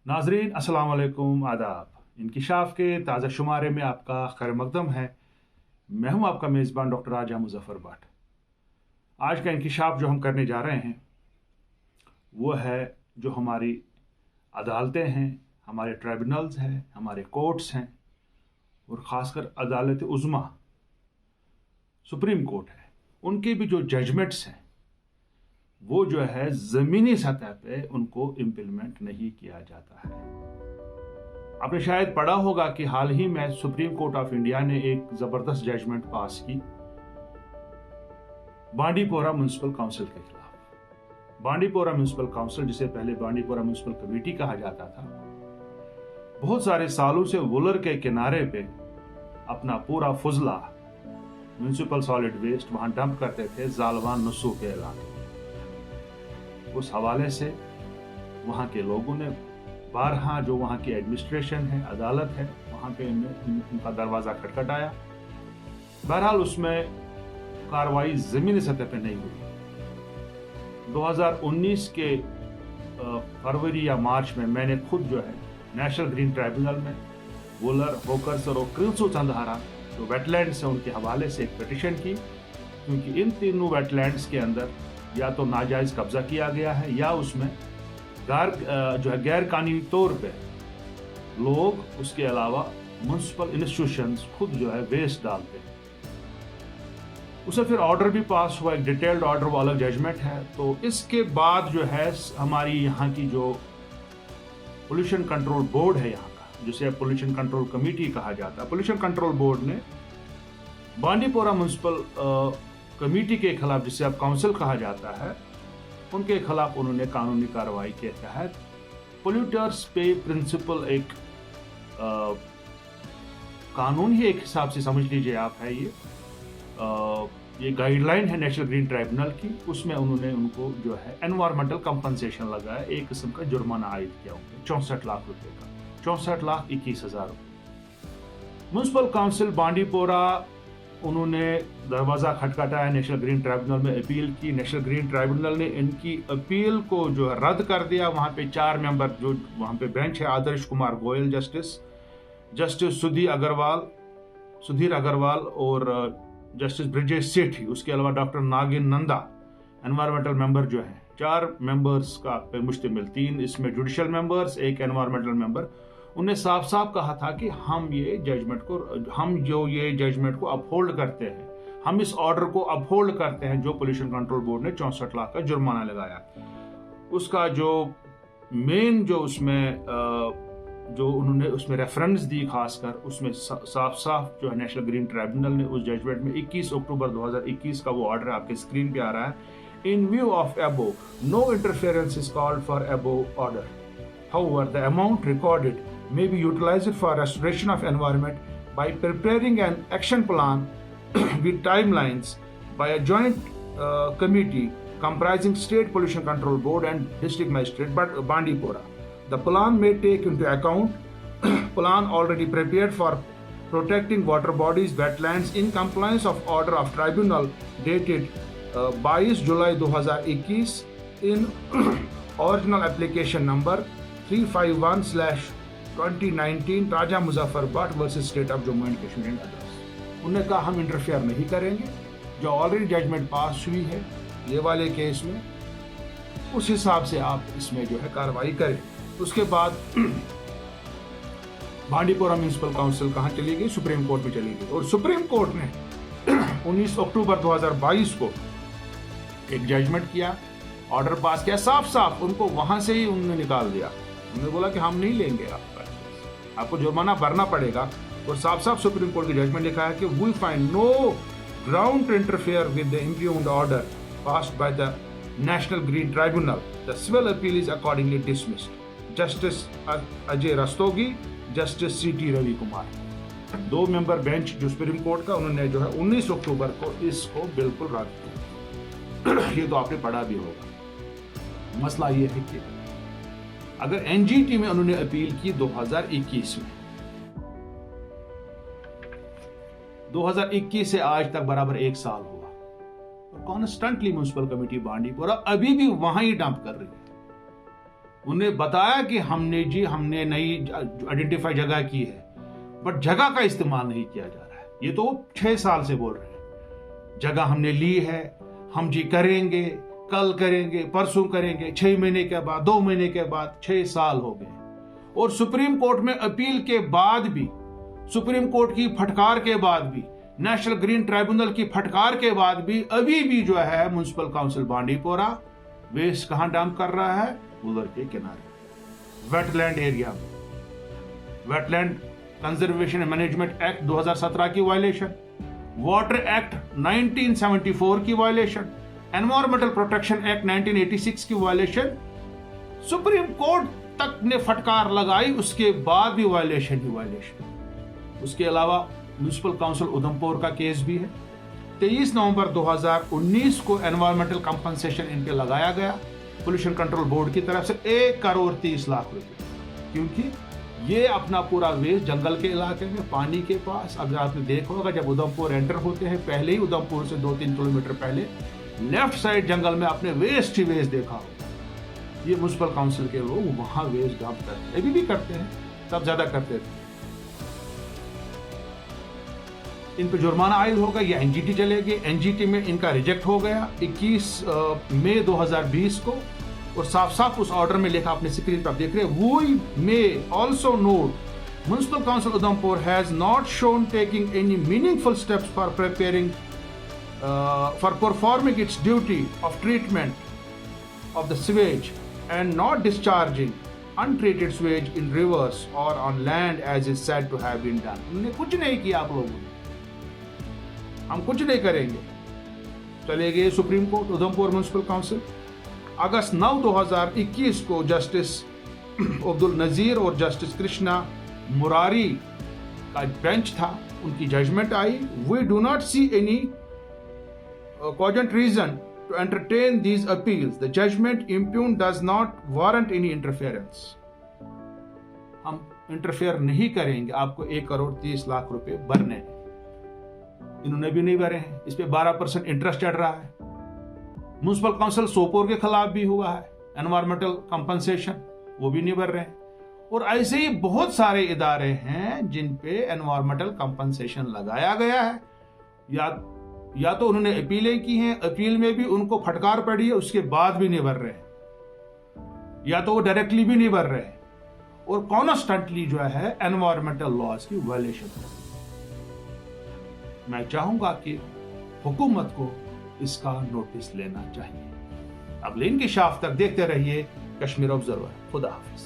नाजरीन अस्सलाम वालेकुम, आदाब। इंकिशाफ के ताज़ा शुमारे में आपका खैर मकदम है। मैं हूं आपका मेज़बान डॉक्टर राजा मुजफ्फर भट्ट। आज का इंकिशाफ जो हम करने जा रहे हैं वो है जो हमारी अदालतें हैं, हमारे ट्राइब्यूनल्स हैं, हमारे कोर्ट्स हैं और ख़ासकर अदालत उज़्मा सुप्रीम कोर्ट है, उनके भी जो जजमेंट्स हैं वो जो है ज़मीनी सतह पे उनको इम्प्लीमेंट नहीं किया जाता है। आपने शायद पढ़ा होगा कि हाल ही में सुप्रीम कोर्ट ऑफ इंडिया ने एक ज़बरदस्त जजमेंट पास की बांडीपोरा म्युनिसिपल काउंसिल के खिलाफ। बांडीपोरा म्युनिसिपल काउंसिल, जिसे पहले बांडीपोरा म्युनिसिपल कमेटी कहा जाता था, बहुत सारे सालों से वुलर के किनारे पे अपना पूरा फुजला म्युनिसिपल सॉलिड वेस्ट वहां डंप करते थे जालवान नसू के इलाके। उस हवाले से वहाँ के लोगों ने बारहा जो वहाँ की एडमिनिस्ट्रेशन है, अदालत है, वहाँ पे उनका दरवाज़ा खटखटाया। बहरहाल उसमें कार्रवाई ज़मीनी सतह पे नहीं हुई। 2019 के फरवरी या मार्च में मैंने खुद जो है नेशनल ग्रीन ट्राइब्यूनल में वुलर, होकरसर और क्रिल्सो चंदहारा जो वेटलैंड्स हैं उनके हवाले से एक पिटिशन की, क्योंकि इन तीनों वेटलैंड्स के अंदर या तो नाजायज कब्जा किया गया है या उसमें गैर कानूनी तौर पे लोग, उसके अलावा म्युनिसिपल इंस्टीट्यूशंस खुद जो है वेस्ट डालते हैं। उसे फिर ऑर्डर भी पास हुआ, एक डिटेल्ड ऑर्डर, वो अलग जजमेंट है। तो इसके बाद जो है हमारी यहाँ की जो पोल्यूशन कंट्रोल बोर्ड है यहाँ का, जिसे पोल्यूशन कंट्रोल कमेटी कहा जाता है, पोल्यूशन कंट्रोल बोर्ड ने बांडीपोरा म्युनिसिपल कमेटी के खिलाफ, जिसे अब काउंसिल कहा जाता है, उनके खिलाफ उन्होंने कानूनी कार्रवाई के तहत पोल्यूटर्स पे प्रिंसिपल, एक कानून ही एक हिसाब से समझ लीजिए आप है ये गाइडलाइन है नेशनल ग्रीन ट्राइब्यूनल की, उसमें उन्होंने उनको जो है एनवायरमेंटल कंपनसेशन लगाया, एक किस्म का जुर्माना आयद किया उनको 64 लाख रुपए का, 64,21,000 रुपये। म्युनिसिपल काउंसिल बांडीपोरा, उन्होंने दरवाज़ा खटखटाया, नेशनल ग्रीन ट्राइब्यूनल में अपील की। नेशनल ग्रीन ट्राइब्यूनल ने इनकी अपील को जो है रद्द कर दिया। वहाँ पे 4 मेंबर जो वहाँ पे बेंच है, आदर्श कुमार गोयल जस्टिस सुधीर अग्रवाल और जस्टिस ब्रिजेश सेठी, उसके अलावा डॉक्टर नागिन नंदा एनवायरमेंटल मेंबर जो है, 4 मेंबर्स का पे मुश्तमिल, 3 इसमें जुडिशियल मेंबर्स, एक एनवायरमेंटल मेंबर। उन्हें साफ साफ कहा था कि हम ये जजमेंट को अपहोल्ड करते हैं, हम इस ऑर्डर को अपहोल्ड करते हैं जो पोल्यूशन कंट्रोल बोर्ड ने 64 लाख का जुर्माना लगाया। उसका जो मेन जो उसमें जो उन्होंने उसमें रेफरेंस दी, खासकर उसमें साफ साफ जो है नेशनल ग्रीन ट्राइब्यूनल ने उस जजमेंट में 21 अक्टूबर 2021 का वो ऑर्डर आपके स्क्रीन पे आ रहा है। In view of above, no interference is called for above order, however the amount recorded may be utilized for restoration of environment by preparing an action plan with timelines by a joint committee comprising State Pollution Control Board and District Magistrate Bandipora. The plan may take into account plan already prepared for protecting water bodies, wetlands in compliance of order of tribunal dated 22 July 2021 in original application number 351/2019 Raja Muzaffar Bhatt versus state of Jammu and Kashmir and others. उन्होंने कहा हम interfere नहीं करेंगे, जो already judgement पास हुई है ये वाले केस में, उस हिसाब से आप इसमें जो है कार्रवाई करें। उसके बाद बांडीपोरा म्युनिसिपल काउंसिल कहाँ चली गई? सुप्रीम कोर्ट में चली गई, और सुप्रीम कोर्ट ने 19 अक्टूबर 2022 को एक जजमेंट किया, ऑर्डर पास किया, साफ साफ उनको वहां से ही उन्होंने निकाल दिया। उन्होंने बोला कि हम नहीं लेंगे, आपको जुर्माना भरना पड़ेगा। और साफ साफ सुप्रीम कोर्ट की जजमेंट लिखा है कि we find no ground to interfere with the impugned order passed by the National Green Tribunal. The civil appeal is accordingly dismissed. Justice Ajay Rastogi, justice CT Ravi Kumar, 2 member bench जो सुप्रीम कोर्ट का, उन्होंने जो है 19 अक्टूबर को इसको बिल्कुल रद्द किया। ये तो आपने पढ़ा भी होगा। मसला ये है कि अगर एनजीटी में उन्होंने अपील की 2021 में, 2021 से आज तक बराबर 1 साल हुआ, और कॉन्स्टेंटली म्युनिसिपल कमेटी बांडीपोरा अभी भी वहां ही डंप कर रही है। उन्हें बताया कि हमने नई आइडेंटिफाई जगह की है, बट जगह का इस्तेमाल नहीं किया जा रहा है। ये तो 6 साल से बोल रहे हैं जगह हमने ली है, हम जी करेंगे, कल करेंगे, परसों करेंगे, 6 महीने के बाद, 2 महीने के बाद, 6 साल हो गए। और सुप्रीम कोर्ट में अपील के बाद भी, सुप्रीम कोर्ट की फटकार के बाद भी, नेशनल ग्रीन ट्राइब्यूनल की फटकार के बाद भी अभी भी जो है म्युनिसिपल काउंसिल बांडीपोरा वेस्ट कहां डंप कर रहा है? वुलर के किनारे, वेटलैंड एरिया में। Wetland conservation and management act 2017 की वायलेशन, वाटर एक्ट 1974 की वायलेशन, एनवायरमेंटल प्रोटेक्शन एक्ट 1986 की वायलेशन, सुप्रीम कोर्ट तक ने फटकार लगाई, उसके बाद भी वायलेशन ही वायलेशन। उसके अलावा म्युनिसिपल काउंसिल उधमपुर का केस भी है। 23 नवंबर 2019 को एनवायरमेंटल कंपनसेशन इन पे लगाया गया पोल्यूशन कंट्रोल बोर्ड की तरफ से 1 करोड़ 30 लाख रुपए, क्योंकि ये अपना पूरा वेस्ट जंगल के इलाके में, पानी के पास। अगर आपने देखा होगा जब उधमपुर एंटर होते हैं, पहले ही उधमपुर से 2-3 किलोमीटर पहले लेफ्ट साइड जंगल में आपने वेस्ट ही वेस्ट देखा होगा। ये म्युनिसिपल काउंसिल के लोग वहां वेस्ट डंप करते हैं, अभी भी करते हैं, तब ज्यादा करते थे। इन पे जुर्माना आयद होगा, ये एनजीटी चलेगी। एनजीटी में इनका रिजेक्ट हो गया 21 मई 2020 को, और साफ साफ उस ऑर्डर में लिखा, अपने स्क्रीन पर आप देख रहे हैं, we may also note municipal council Udhampur has not shown taking any meaningful steps for preparing for performing its duty of treatment of the sewage and not discharging untreated sewage in rivers or on land as is said to have been done। उन्होंने कुछ नहीं किया, आप लोगों ने, हम कुछ नहीं करेंगे। चले गए Supreme Court, Udhampur municipal council. अगस्त 9 2021 को जस्टिस अब्दुल नजीर और जस्टिस कृष्णा मुरारी का बेंच था, उनकी judgment I, we do not see any cogent reason to entertain these appeals. The judgment impugned does not warrant any interference। हम इंटरफेयर नहीं करेंगे, आपको 1 करोड़ 30 लाख रुपए भरने हैं। इन्होंने भी नहीं भरे हैं, इस पे 12% इंटरेस्ट चढ़ रहा है। म्युनिसिपल काउंसिल सोपोर के खिलाफ भी हुआ है एनवायरमेंटल कंपनसेशन, वो भी नहीं भर रहे हैं। और ऐसे ही बहुत सारे इदारे हैं जिन पे एनवायरमेंटल कंपनसेशन लगाया गया है, या तो उन्होंने अपीलें की हैं, अपील में भी उनको फटकार पड़ी है, उसके बाद भी नहीं भर रहे हैं, या तो वो डायरेक्टली भी नहीं भर रहे हैं, और कॉन्स्टेंटली जो है एनवायरमेंटल लॉज की वायलेशन। मैं चाहूंगा कि हुकूमत को इसका नोटिस लेना चाहिए। अब लेन की शाफ तक देखते रहिए कश्मीर ऑब्जर्वर। खुदा हाफिज।